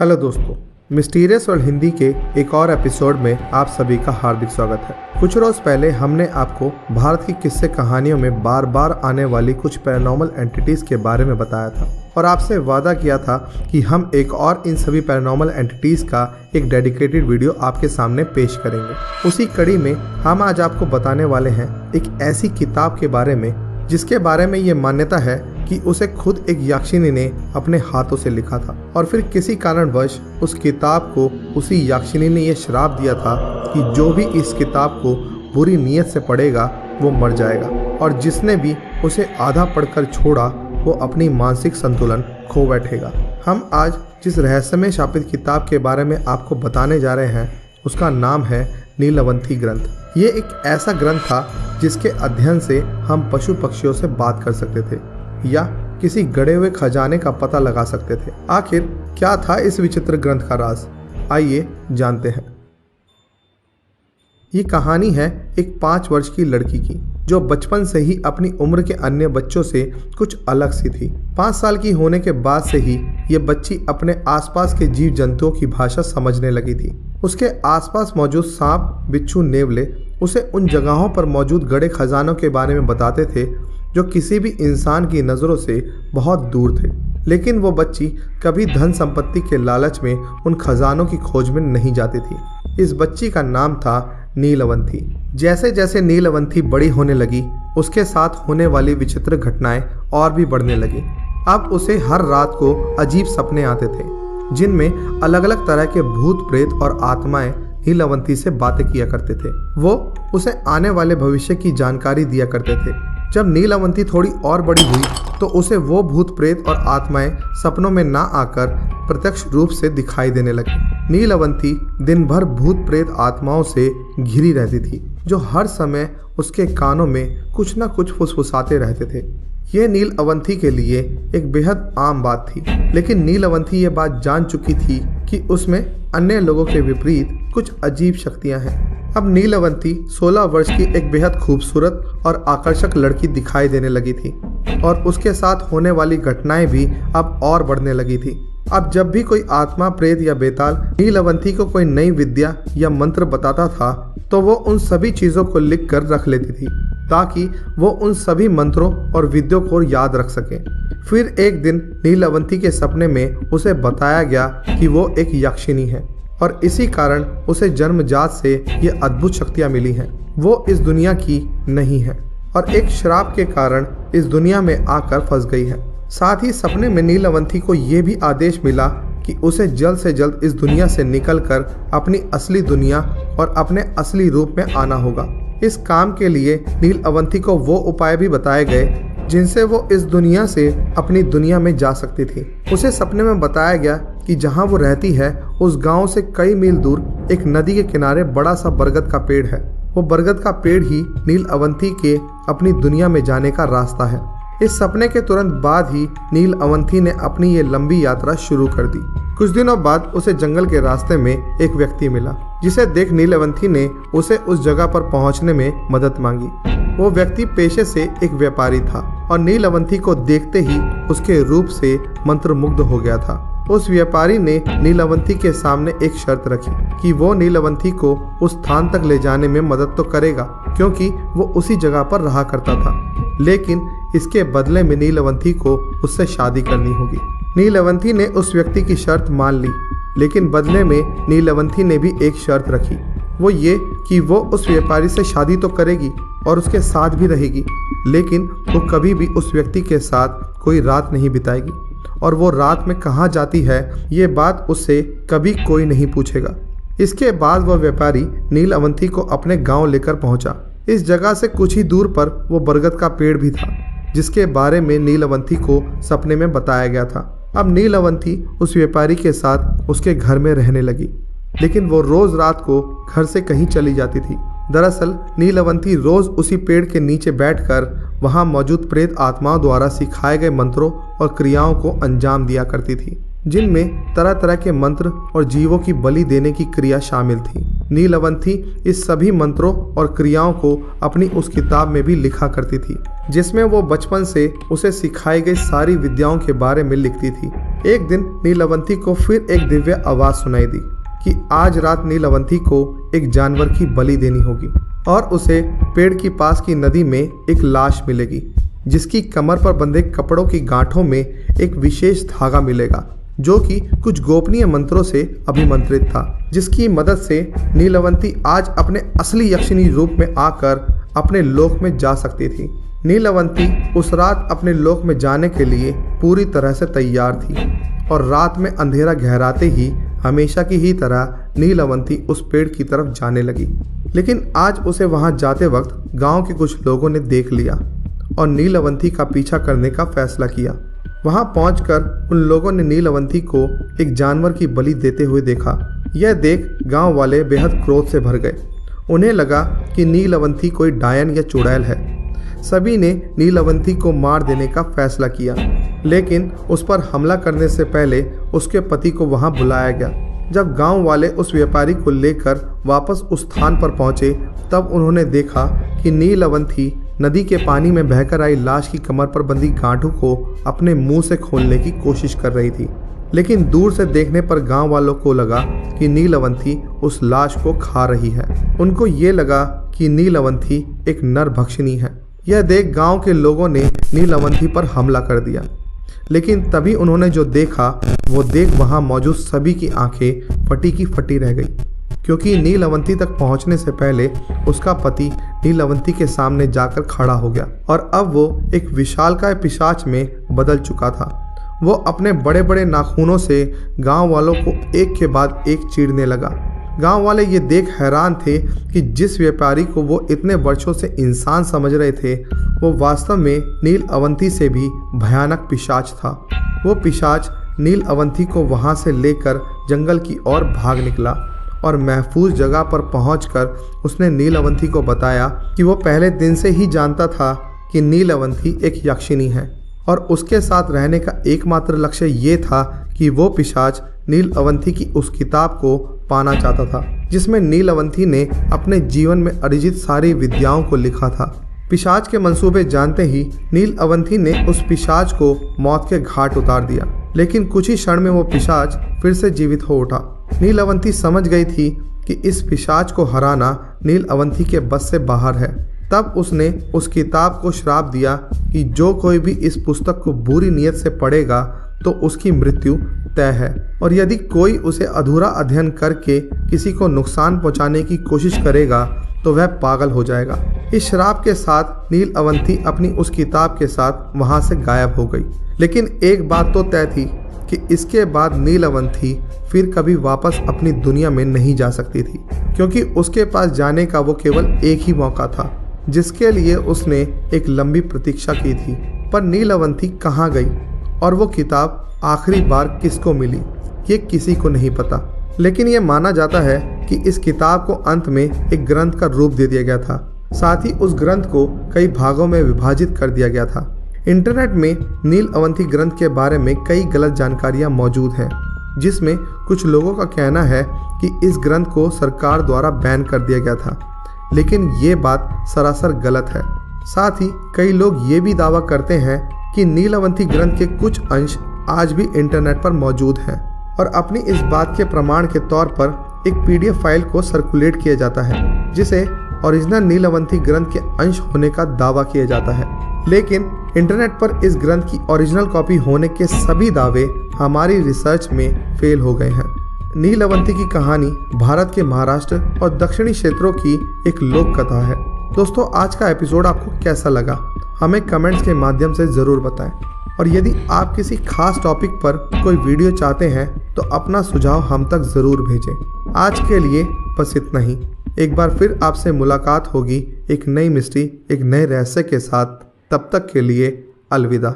Hello दोस्तों, mysterious और हिंदी के एक और एपिसोड में आप सभी का हार्दिक स्वागत है। कुछ रोज पहले हमने आपको भारत की किस्से कहानियों में बार बार आने वाली कुछ पैरानॉर्मल एंटिटीज के बारे में बताया था और आपसे वादा किया था कि हम एक और इन सभी पैरानॉर्मल एंटिटीज का एक डेडिकेटेड वीडियो आपके सामने पेश करेंगे। उसी कड़ी में हम आज आपको बताने वाले हैं एक ऐसी किताब के बारे में जिसके बारे में ये मान्यता है कि उसे खुद एक याक्षिनी ने अपने हाथों से लिखा था और फिर किसी कारणवश उस किताब को उसी याक्षिनी ने यह श्राप दिया था कि जो भी इस किताब को बुरी नीयत से पढ़ेगा वो मर जाएगा और जिसने भी उसे आधा पढ़कर छोड़ा वो अपनी मानसिक संतुलन खो बैठेगा। हम आज जिस रहस्यमय शापित किताब के बारे में आपको बताने जा रहे हैं उसका नाम है नीलवंती ग्रंथ। ये एक ऐसा ग्रंथ था जिसके अध्ययन से हम पशु पक्षियों से बात कर सकते थे या किसी गड़े हुए खजाने का पता लगा सकते थे। आखिर क्या था इस विचित्र ग्रंथ का राज, आइए जानते हैं। ये कहानी है एक 5 वर्ष की लड़की की जो बचपन से ही अपनी उम्र के अन्य बच्चों से कुछ अलग सी थी। 5 साल की होने के बाद से ही ये बच्ची अपने आसपास के जीव जंतुओं की भाषा समझने लगी थी। उसके आसपास मौजूद सांप, बिच्छू, नेवले उसे उन जगहों पर मौजूद गड़े खजानों के बारे में बताते थे जो किसी भी इंसान की नज़रों से बहुत दूर थे। लेकिन वो बच्ची कभी धन संपत्ति के लालच में उन खजानों की खोज में नहीं जाती थी। इस बच्ची का नाम था नीलवंती। जैसे जैसे नीलवंती बड़ी होने लगी उसके साथ होने वाली विचित्र घटनाएं और भी बढ़ने लगी। अब उसे हर रात को अजीब सपने आते थे जिनमें अलग अलग तरह के भूत, प्रेत और आत्माएं नीलवंती से बातें किया करते थे। वो उसे आने वाले भविष्य की जानकारी दिया करते थे। जब नीलवंती थोड़ी और बड़ी हुई तो उसे वो भूत, प्रेत और आत्माएं सपनों में ना आकर प्रत्यक्ष रूप से दिखाई देने लगी। नीलवंती दिन भर भूत, प्रेत, आत्माओं से घिरी रहती थी जो हर समय उसके कानों में कुछ न कुछ फुसफुसाते रहते थे। यह नीलवंती के लिए एक बेहद आम बात थी, लेकिन नीलवंती ये बात जान चुकी थी कि उसमें अन्य लोगों के विपरीत कुछ अजीब शक्तियां हैं। अब नीलवंती 16 वर्ष की एक बेहद खूबसूरत और आकर्षक लड़की दिखाई देने लगी थी और उसके साथ होने वाली घटनाएं भी अब और बढ़ने लगी थी। अब जब भी कोई आत्मा, प्रेत या बेताल नीलवंती को कोई नई विद्या या मंत्र बताता था तो वो उन सभी चीज़ों को लिख कर रख लेती थी ताकि वो उन सभी मंत्रों और विद्यों को याद रख सके। फिर एक दिन नीलवंती के सपने में उसे बताया गया कि वो एक यक्षिनी है और इसी कारण उसे जन्मजात से ये अद्भुत शक्तियाँ मिली हैं। वो इस दुनिया की नहीं है और एक श्राप के कारण इस दुनिया में आकर फंस गई है। साथ ही सपने में नीलवंती को ये भी आदेश मिला कि उसे जल्द से जल्द इस दुनिया से निकलकर अपनी असली दुनिया और अपने असली रूप में आना होगा। इस काम के लिए नीलवंती को वो उपाय भी बताए गए जिनसे वो इस दुनिया से अपनी दुनिया में जा सकती थी। उसे सपने में बताया गया कि जहाँ वो रहती है उस गांव से कई मील दूर एक नदी के किनारे बड़ा सा बरगद का पेड़ है। वो बरगद का पेड़ ही नीलवंती के अपनी दुनिया में जाने का रास्ता है। इस सपने के तुरंत बाद ही नीलवंती ने अपनी ये लंबी यात्रा शुरू कर दी। कुछ दिनों बाद उसे जंगल के रास्ते में एक व्यक्ति मिला जिसे देख नीलवंती ने उसे उस जगह पर पहुंचने में मदद मांगी। वो व्यक्ति पेशे से एक व्यापारी था और नीलवंती को देखते ही उसके रूप से मंत्रमुग्ध हो गया था। उस व्यापारी ने नीलवंती के सामने एक शर्त रखी कि वो नीलवंती को उस स्थान तक ले जाने में मदद तो करेगा क्योंकि वो उसी जगह पर रहा करता था, लेकिन इसके बदले में नीलवंती को उससे शादी करनी होगी। नीलवंती ने उस व्यक्ति की शर्त मान ली, लेकिन बदले में नीलवंती ने भी एक शर्त रखी, वो ये कि वो उस व्यापारी से शादी तो करेगी और उसके साथ भी रहेगी, लेकिन वो कभी भी उस व्यक्ति के साथ कोई रात नहीं बिताएगी और वो रात में कहाँ जाती है ये बात उससे कभी कोई नहीं पूछेगा। इसके बाद वह व्यापारी नीलवंती को अपने गांव लेकर पहुंचा। इस जगह से कुछ ही दूर पर वो बरगद का पेड़ भी था जिसके बारे में नीलवंती को सपने में बताया गया था। अब नीलवंती उस व्यापारी के साथ उसके घर में रहने लगी, लेकिन वो रोज रात को घर से कहीं चली जाती थी। दरअसल नीलवंती रोज उसी पेड़ के नीचे बैठकर वहां मौजूद प्रेत आत्माओं द्वारा सिखाए गए मंत्रों और क्रियाओं को अंजाम दिया करती थी, जिनमें तरह तरह के मंत्र और जीवों की बलि देने की क्रिया शामिल थी। नीलवंती इस सभी मंत्रों और क्रियाओं को अपनी उस किताब में भी लिखा करती थी जिसमें वो बचपन से उसे सिखाई गई सारी विद्याओं के बारे में लिखती थी। एक दिन नीलवंती को फिर एक दिव्य आवाज सुनाई दी कि आज रात नीलवंती को एक जानवर की बलि देनी होगी और उसे पेड़ के पास की नदी में एक लाश मिलेगी जिसकी कमर पर बंधे कपड़ों की गांठों में एक विशेष धागा मिलेगा जो कि कुछ गोपनीय मंत्रों से अभिमंत्रित था, जिसकी मदद से नीलवंती आज अपने असली यक्षिणी रूप में आकर अपने लोक में जा सकती थी। नीलवंती उस रात अपने लोक में जाने के लिए पूरी तरह से तैयार थी और रात में अंधेरा गहराते ही हमेशा की ही तरह नीलवंती उस पेड़ की तरफ जाने लगी। लेकिन आज उसे वहां जाते वक्त गांव के कुछ लोगों ने देख लिया और नीलवंती का पीछा करने का फैसला किया। वहां पहुंचकर उन लोगों ने नीलवंती को एक जानवर की बलि देते हुए देखा। यह देख गांव वाले बेहद क्रोध से भर गए। उन्हें लगा कि नीलवंती कोई डायन या चुड़ैल है। सभी ने नीलवंती को मार देने का फैसला किया, लेकिन उस पर हमला करने से पहले उसके पति को वहां बुलाया गया। जब गांव वाले उस व्यापारी को लेकर वापस उस स्थान पर पहुंचे तब उन्होंने देखा कि नीलवंती नदी के पानी में बहकर आई लाश की कमर पर बंधी गांठों को अपने मुंह से खोलने की कोशिश कर रही थी। लेकिन दूर से देखने पर गांव वालों को लगा कि नीलवंती उस लाश को खा रही है। उनको ये लगा कि नीलवंती एक नरभक्षिणी है। यह देख गांव के लोगों ने नीलवंती पर हमला कर दिया, लेकिन तभी उन्होंने जो देखा वो देख वहां मौजूद सभी की आंखें फटी की फटी रह गई, क्योंकि नीलवंती तक पहुंचने से पहले उसका पति नीलवंती के सामने जाकर खड़ा हो गया और अब वो एक विशालकाय पिशाच में बदल चुका था। वो अपने बड़े बड़े नाखूनों से गांव वालों को एक के बाद एक चीरने लगा। गांव वाले ये देख हैरान थे कि जिस व्यापारी को वो इतने वर्षों से इंसान समझ रहे थे वो वास्तव में नीलवंती से भी भयानक पिशाच था। वो पिशाच नीलवंती को वहां से लेकर जंगल की ओर भाग निकला और महफूज जगह पर पहुंचकर उसने नीलवंती को बताया कि वो पहले दिन से ही जानता था कि नीलवंती एक यक्षिणी है और उसके साथ रहने का एकमात्र लक्ष्य ये था कि वो पिशाच नीलवंती की उस किताब को पाना चाहता था जिसमें नीलवंती ने अपने जीवन में अर्जित सारी विद्याओं को लिखा था। पिशाच के मंसूबे जानते ही नीलवंती ने उस पिशाच को मौत के घाट उतार दिया, लेकिन कुछ ही क्षण में वो पिशाच फिर से जीवित हो उठा। नीलवंती समझ गई थी कि इस पिशाच को हराना नीलवंती के बस से बाहर है। तब उसने उस किताब को श्राप दिया कि जो कोई भी इस पुस्तक को बुरी नीयत से पढ़ेगा तो उसकी मृत्यु तय है, और यदि कोई उसे अधूरा अध्ययन करके किसी को नुकसान पहुंचाने की कोशिश करेगा तो वह पागल हो जाएगा। इस श्राप के साथ नीलवंती अपनी उस किताब के साथ वहां से गायब हो गई। लेकिन एक बात तो तय थी कि इसके बाद नीलवंती फिर कभी वापस अपनी दुनिया में नहीं जा सकती थी, क्योंकि उसके पास जाने का वो केवल एक ही मौका था जिसके लिए उसने एक लंबी प्रतीक्षा की थी। पर नीलवंती कहाँ गई और वो किताब आखिरी बार किसको मिली ये किसी को नहीं पता। लेकिन यह माना जाता है कि इस किताब को अंत में एक ग्रंथ का रूप दे दिया गया था। साथ ही उस ग्रंथ को कई भागों में विभाजित कर दिया गया था। इंटरनेट में नीलवंती ग्रंथ के बारे में कई गलत जानकारियां मौजूद हैं, जिसमें कुछ लोगों का कहना है कि इस ग्रंथ को सरकार द्वारा बैन कर दिया गया था, लेकिन ये बात सरासर गलत है। साथ ही कई लोग ये भी दावा करते हैं कि नीलवंती ग्रंथ के कुछ अंश आज भी इंटरनेट पर मौजूद हैं और अपनी इस बात के प्रमाण के तौर पर एक PDF फाइल को सर्कुलेट किया जाता है जिसे ओरिजिनल नीलवंती ग्रंथ के अंश होने का दावा किया जाता है। लेकिन इंटरनेट पर इस ग्रंथ की ओरिजिनल कॉपी होने के सभी दावे हमारी रिसर्च में फेल हो गए हैं। नीलवंती की कहानी भारत के महाराष्ट्र और दक्षिणी क्षेत्रों की एक लोक कथा है। दोस्तों, आज का एपिसोड आपको कैसा लगा हमें कमेंट्स के माध्यम से ज़रूर बताएं, और यदि आप किसी खास टॉपिक पर कोई वीडियो चाहते हैं तो अपना सुझाव हम तक ज़रूर भेजें। आज के लिए बस इतना ही। एक बार फिर आपसे मुलाकात होगी एक नई मिस्ट्री, एक नए रहस्य के साथ। तब तक के लिए अलविदा।